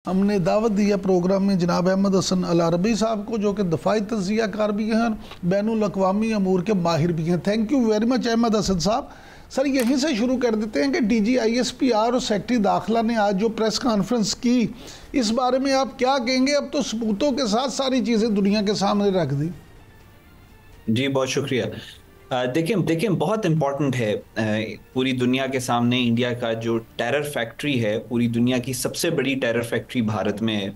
हमने दावत दिया प्रोग्राम में जनाब अहमद हसन अल अरबी साहब को, जो कि दफाई तजिया कार भी हैं, बैनुल अक़वामी अमूर के माहिर भी हैं। Thank you very much Ahmed Hasan sahab. Sir यहीं से शुरू कर देते हैं कि DGISPR और सेक्रेटरी दाखिला ने आज जो प्रेस कॉन्फ्रेंस की, इस बारे में आप क्या कहेंगे? अब तो सबूतों के साथ सारी चीज़ें दुनिया के सामने रख दी। जी बहुत शुक्रिया। देखिए बहुत इम्पॉर्टेंट है पूरी दुनिया के सामने इंडिया का जो टेरर फैक्ट्री है, पूरी दुनिया की सबसे बड़ी टेरर फैक्ट्री भारत में है।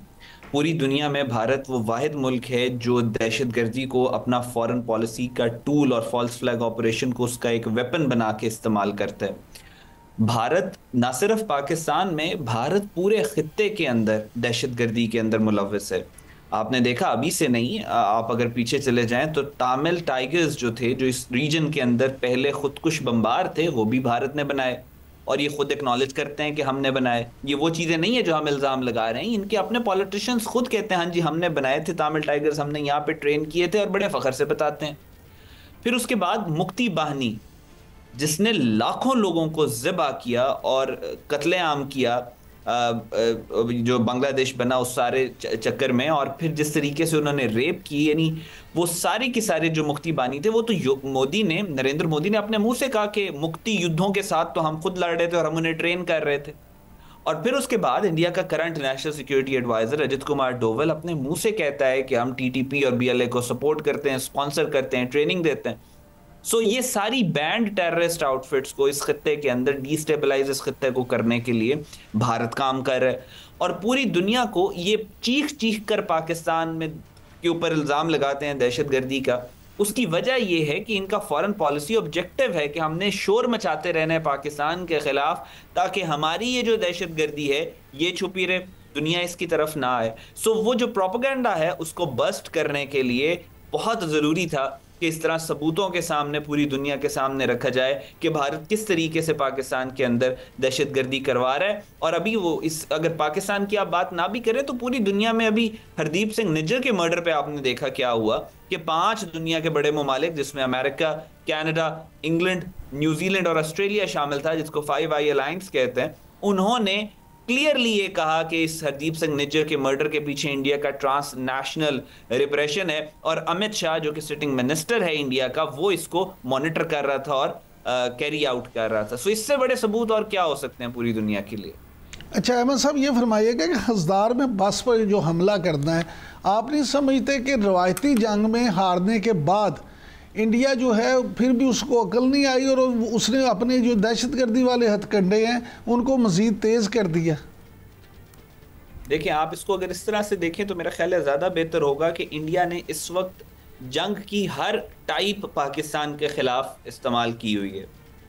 पूरी दुनिया में भारत वो वाहिद मुल्क है जो दहशतगर्दी को अपना फॉरेन पॉलिसी का टूल और फॉल्स फ्लैग ऑपरेशन को उसका एक वेपन बना के इस्तेमाल करता है। भारत ना सिर्फ पाकिस्तान में, भारत पूरे खित्ते के अंदर दहशतगर्दी के अंदर मुलव्वस है। आपने देखा, अभी से नहीं, आप अगर पीछे चले जाएं तो तामिल टाइगर्स जो थे, जो इस रीजन के अंदर पहले खुदकुश बमबार थे, वो भी भारत ने बनाए और ये खुद एक्नॉलेज करते हैं कि हमने बनाए। ये वो चीज़ें नहीं है जो हम इल्ज़ाम लगा रहे हैं, इनके अपने पॉलिटिशियंस खुद कहते हैं हाँ जी हमने बनाए थे तामिल टाइगर्स, हमने यहाँ पे ट्रेन किए थे, और बड़े फख्र से बताते हैं। फिर उसके बाद मुक्ति बाहिनी, जिसने लाखों लोगों को ज़िबा किया और कत्लेआम किया जो बांग्लादेश बना उस सारे चक्कर में, और फिर जिस तरीके से उन्होंने रेप की, यानी वो सारे के सारे जो मुक्ति बानी थे, वो तो नरेंद्र मोदी ने अपने मुंह से कहा कि मुक्ति युद्धों के साथ तो हम खुद लड़ रहे थे और हम उन्हें ट्रेन कर रहे थे। और फिर उसके बाद इंडिया का current national security advisor Ajit Kumar Doval अपने मुंह से कहता है कि हम TTP और BLA को सपोर्ट करते हैं, स्पॉन्सर करते हैं, ट्रेनिंग देते हैं। ये सारी बैंड टेररिस्ट आउटफिट्स को इस खत्ते के अंदर डिस्टेबलाइज इस खत्ते को करने के लिए भारत काम कर रहा है, और पूरी दुनिया को ये चीख चीख कर पाकिस्तान में के ऊपर इल्ज़ाम लगाते हैं दहशतगर्दी का। उसकी वजह यह है कि इनका फॉरेन पॉलिसी ऑब्जेक्टिव है कि हमने शोर मचाते रहना है पाकिस्तान के खिलाफ, ताकि हमारी ये जो दहशतगर्दी है ये छुपी रहे, दुनिया इसकी तरफ ना आए। वो जो प्रोपेगेंडा है उसको बस्ट करने के लिए बहुत ज़रूरी था कि इस तरह सबूतों के सामने, पूरी दुनिया के सामने रखा जाए कि भारत किस तरीके से पाकिस्तान के अंदर दहशतगर्दी करवा रहा है। और अभी अगर पाकिस्तान की आप बात ना भी करें तो पूरी दुनिया में अभी हरदीप सिंह निज्जर के मर्डर पे आपने देखा क्या हुआ कि 5 दुनिया के बड़े ममालिक, जिसमें अमेरिका, कनाडा, इंग्लैंड, न्यूजीलैंड और ऑस्ट्रेलिया शामिल था, जिसको 5 अलायंस कहते हैं, उन्होंने क्लियरली ये कहा कि इस हरदीप सिंह निज्जर के मर्डर के पीछे इंडिया का ट्रांसनेशनल रिप्रेशन है, और अमित शाह जो कि सिटिंग मिनिस्टर है इंडिया का, वो इसको मॉनिटर कर रहा था और कैरी आउट कर रहा था। इससे बड़े सबूत और क्या हो सकते हैं पूरी दुनिया के लिए। अच्छा अहमद साहब, ये फरमाइएगा कि हज़ार में बस पर जो हमला करना है, आप नहीं समझते कि रवायती जंग में हारने के बाद इंडिया जो है फिर भी उसको अकल नहीं आई और उसने अपने जो दहशतगर्दी वाले हथकंडे हैं उनको मज़ीद तेज़ कर दिया? देखिए, आप इसको अगर इस तरह से देखें तो मेरा ख्याल है ज़्यादा बेहतर होगा कि इंडिया ने इस वक्त जंग की हर टाइप पाकिस्तान के ख़िलाफ़ इस्तेमाल की हुई है।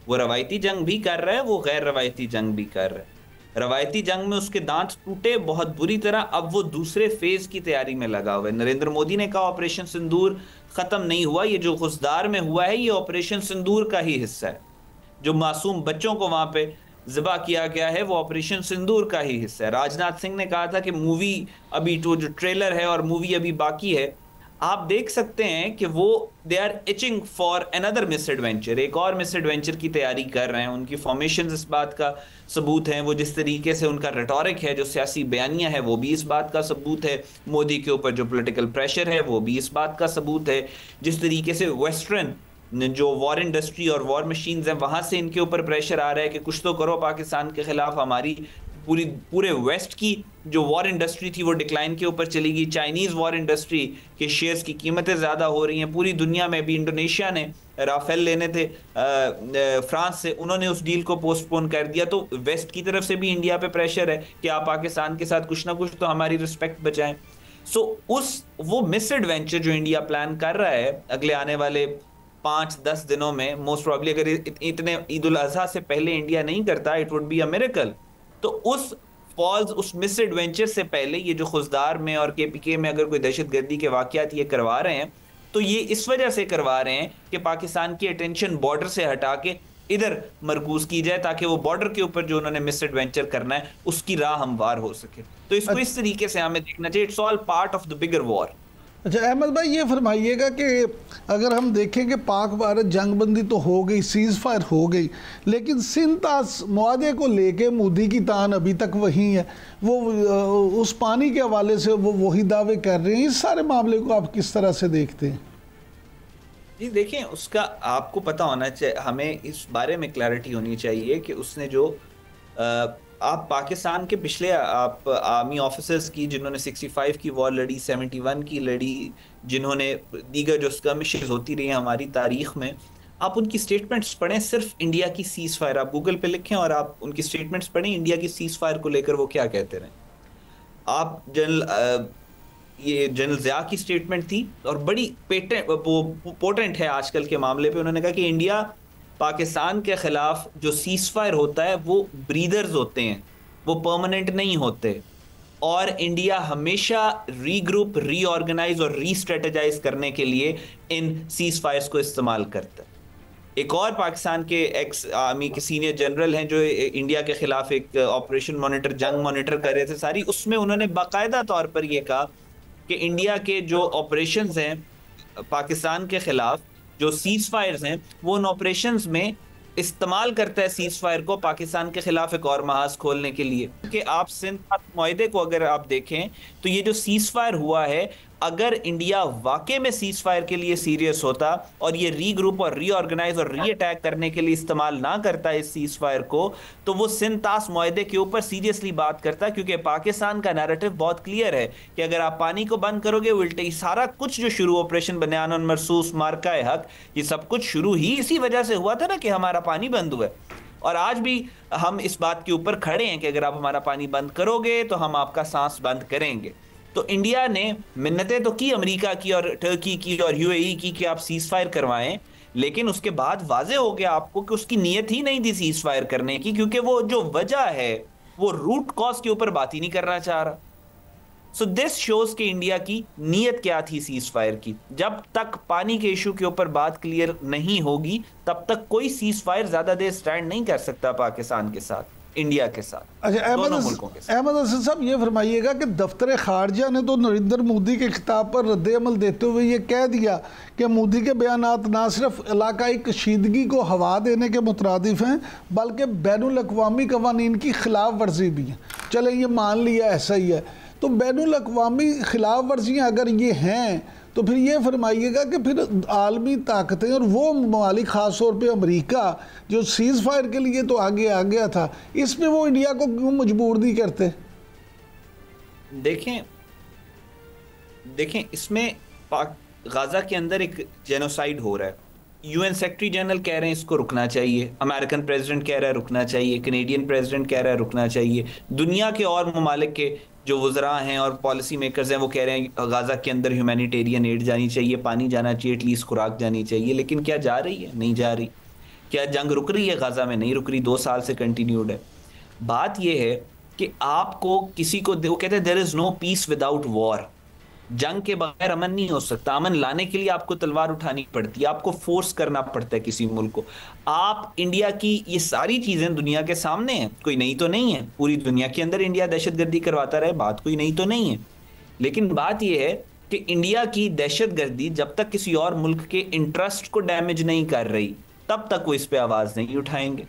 वो रवायती जंग भी कर रहा है, वो गैर रवायती जंग भी कर रहा है। रवायती जंग में उसके दांत टूटे बहुत बुरी तरह, अब वो दूसरे फेज की तैयारी में लगा हुआ है। नरेंद्र मोदी ने कहा ऑपरेशन सिंदूर खत्म नहीं हुआ, ये जो गुजदार में हुआ है ये ऑपरेशन सिंदूर का ही हिस्सा है। जो मासूम बच्चों को वहां पे ज़िबा किया गया है वो ऑपरेशन सिंदूर का ही हिस्सा है। राजनाथ सिंह ने कहा था कि मूवी अभी जो ट्रेलर है और मूवी अभी बाकी है। आप देख सकते हैं कि वो they are itching for another misadventure, एक और मिस एडवेंचर की तैयारी कर रहे हैं। उनकी फॉर्मेशन इस बात का सबूत है, वो जिस तरीके से उनका रेटोरिक है, जो सियासी बयानियां है, वो भी इस बात का सबूत है। मोदी के ऊपर जो पॉलिटिकल प्रेशर है वो भी इस बात का सबूत है। जिस तरीके से वेस्टर्न जो वॉर इंडस्ट्री और वॉर मशीन्स हैं वहां से इनके ऊपर प्रेशर आ रहा है कि कुछ तो करो पाकिस्तान के खिलाफ। हमारी पूरे वेस्ट की जो वॉर इंडस्ट्री थी वो डिक्लाइन के ऊपर चली गई। चाइनीज वॉर इंडस्ट्री के शेयर्स की कीमतें ज़्यादा हो रही हैं। पूरी दुनिया में भी इंडोनेशिया ने राफेल लेने थे फ्रांस से, उन्होंने उस डील को पोस्टपोन कर दिया। तो वेस्ट की तरफ से भी इंडिया पे प्रेशर है कि आप पाकिस्तान के साथ कुछ ना कुछ तो हमारी रिस्पेक्ट बचाएं। वो मिस एडवेंचर जो इंडिया प्लान कर रहा है अगले आने वाले 5-10 दिनों में, मोस्ट प्रॉब्ली अगर इतने ईद उल अजहा से पहले इंडिया नहीं करता, it would be a miracle. तो उस मिस एडवेंचर से पहले ये जो खुजदार में और KPK में अगर कोई दहशतगर्दी के वाकयात ये करवा रहे हैं तो ये इस वजह से करवा रहे हैं कि पाकिस्तान की अटेंशन बॉर्डर से हटा के इधर मरकूज की जाए, ताकि वो बॉर्डर के ऊपर जो उन्होंने मिस एडवेंचर करना है उसकी राह हमवार हो सके। तो इसको इस तरीके से हमें देखना चाहिए, it's all part of the bigger war. अच्छा अहमद भाई, ये फरमाइएगा कि अगर हम देखें कि पाक भारत जंग बंदी तो हो गई, सीज़ फायर हो गई, लेकिन सिंतास मुआदे को लेके मोदी की तान अभी तक वही है। वो उस पानी के हवाले से वो वही दावे कर रहे हैं। इस सारे मामले को आप किस तरह से देखते हैं? जी देखिए, उसका आपको पता होना चाहिए, हमें इस बारे में क्लैरिटी होनी चाहिए कि उसने जो आप पाकिस्तान के पिछले आप आर्मी ऑफिसर्स की जिन्होंने 65 की वॉर लड़ी, 71 की लड़ी, जिन्होंने दीगर जो स्कर्मिशेस होती रही हैं हमारी तारीख में, आप उनकी स्टेटमेंट्स पढ़ें। सिर्फ इंडिया की सीज फायर आप गूगल पे लिखें और आप उनकी स्टेटमेंट्स पढ़ें, इंडिया की सीज फायर को लेकर वो क्या कहते रहे। आप ये जनरल ज़िया की स्टेटमेंट थी और बड़ी पोटेंट है आजकल के मामले पे। उन्होंने कहा कि इंडिया पाकिस्तान के खिलाफ जो सीज फायर होता है वो ब्रीदर्स होते हैं, वो परमानेंट नहीं होते, और इंडिया हमेशा रीग्रुप, रीऑर्गेनाइज और रीस्ट्रेटेजाइज करने के लिए इन सीज फायर्स को इस्तेमाल करता है। एक और पाकिस्तान के एक्स आर्मी के सीनियर जनरल हैं जो इंडिया के खिलाफ एक ऑपरेशन मॉनिटर, जंग मॉनिटर कर रहे थे सारी, उसमें उन्होंने बाकायदा तौर पर यह कहा कि इंडिया के जो ऑपरेशंस हैं पाकिस्तान के खिलाफ, जो सीज फायर्स हैं, वो उन ऑपरेशंस में इस्तेमाल करता है सीज फायर को पाकिस्तान के खिलाफ एक और महाज खोलने के लिए। कि आप सिंध मुआहदे को अगर आप देखें तो ये जो सीज फायर हुआ है, अगर इंडिया वाकई में सीज फायर के लिए सीरियस होता और ये रीग्रुप और रीऑर्गेनाइज और री अटैक करने के लिए इस्तेमाल ना करता इस सीज फायर को, तो वो सिंतास मुआहदे के ऊपर सीरियसली बात करता। क्योंकि पाकिस्तान का नैरेटिव बहुत क्लियर है कि अगर आप पानी को बंद करोगे, उल्टे सारा कुछ जो शुरू ऑपरेशन बयान मरसूस, मार्का हक, ये सब कुछ शुरू ही इसी वजह से हुआ था ना कि हमारा पानी बंद हुआ। और आज भी हम इस बात के ऊपर खड़े हैं कि अगर आप हमारा पानी बंद करोगे तो हम आपका सांस बंद करेंगे। तो इंडिया ने मिन्नतें तो की अमेरिका की और टर्की की और यूएई की कि आप सीज फायर करवाएं, लेकिन उसके बाद वाजे हो गया आपको कि उसकी नीयत ही नहीं थी सीज फायर करने की, क्योंकि वो जो वजह है वो रूट कॉज के ऊपर बात ही नहीं करना चाह रहा। सो दिस शोज कि इंडिया की नीयत क्या थी सीज फायर की। जब तक पानी के इशू के ऊपर बात क्लियर नहीं होगी, तब तक कोई सीज फायर ज्यादा देर स्टैंड नहीं कर सकता पाकिस्तान के साथ, इंडिया के साथ, अच्छा दोनों मुल्कों के साथ। अहमद हसन साहब, ये फरमाइएगा कि दफ्तर खारजा ने तो नरेंद्र मोदी के खिताब पर रद्द-ए-अमल देते हुए ये कह दिया कि मोदी के बयानात ना सिर्फ इलाकाई कशीदगी को हवा देने के मुतरादिफ हैं, बल्कि बैनुल अक़वामी कवानीन की खिलाफ वर्जी भी है। चले ये मान लिया ऐसा ही है, तो बैनुल अक़वामी खिलाफ वर्जियाँ अगर ये हैं तो फिर ये फरमाइएगा कि फिर आलमी ताकतें और वो ममालिक ख़ास तौर पे अमेरिका जो सीज़ फायर के लिए तो आगे आ गया था, इसमें वो इंडिया को क्यों मजबूर नहीं करते? देखें इसमें गाजा के अंदर एक जेनोसाइड हो रहा है। यूएन सेक्रेटरी जनरल कह रहे हैं इसको रुकना चाहिए, अमेरिकन प्रेसिडेंट कह रहा है रुकना चाहिए, कनेडियन प्रेसिडेंट कह रहा है रुकना चाहिए, दुनिया के और ममालिक के जो वज़रा हैं और पॉलिसी मेकर्स हैं वो कह रहे हैं गाज़ा के अंदर ह्यूमैनिटेरियन एड जानी चाहिए, पानी जाना चाहिए, एटलीस्ट खुराक जानी चाहिए। लेकिन क्या जा रही है? नहीं जा रही। क्या जंग रुक रही है गाज़ा में? नहीं रुक रही, 2 साल से कंटिन्यूड है। बात यह है कि आपको किसी को, वो कहते हैं there is no peace without war. जंग के बगैर अमन नहीं हो सकता। अमन लाने के लिए आपको तलवार उठानी पड़ती है, आपको फोर्स करना पड़ता है किसी मुल्क को। आप इंडिया की ये सारी चीजें दुनिया के सामने हैं, कोई नई तो नहीं है। पूरी दुनिया के अंदर इंडिया दहशतगर्दी करवाता रहे, बात कोई नई तो नहीं है। लेकिन बात यह है कि इंडिया की दहशतगर्दी जब तक किसी और मुल्क के इंटरेस्ट को डैमेज नहीं कर रही, तब तक वो इस पर आवाज नहीं उठाएंगे।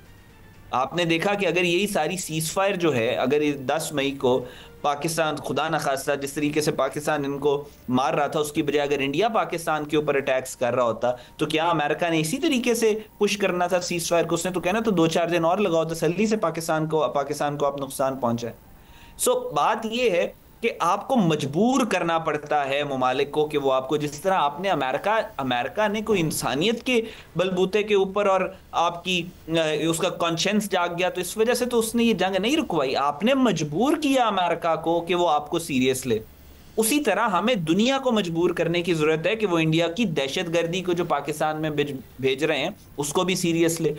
आपने देखा कि अगर यही सारी सीज फायर जो है, अगर 10 मई को पाकिस्तान, खुदा न खास्ता जिस तरीके से पाकिस्तान इनको मार रहा था, उसकी बजाय अगर इंडिया पाकिस्तान के ऊपर अटैक्स कर रहा होता, तो क्या अमेरिका ने इसी तरीके से पुश करना था सीज फायर को? उसने तो कहना तो 2-4 दिन और लगाओ, तसल्ली से पाकिस्तान को आप नुकसान पहुंचाए। सो बात यह है कि आपको मजबूर करना पड़ता है ममालिक को कि वो आपको, जिस तरह आपने अमेरिका ने कोई इंसानियत के बलबूते के ऊपर और आपकी उसका कॉन्शेंस जाग गया, तो इस वजह से तो उसने ये जंग नहीं रुकवाई। आपने मजबूर किया अमेरिका को कि वो आपको सीरियस ले। उसी तरह हमें दुनिया को मजबूर करने की जरूरत है कि वो इंडिया की दहशतगर्दी को जो पाकिस्तान में भेज रहे हैं उसको भी सीरियस ले।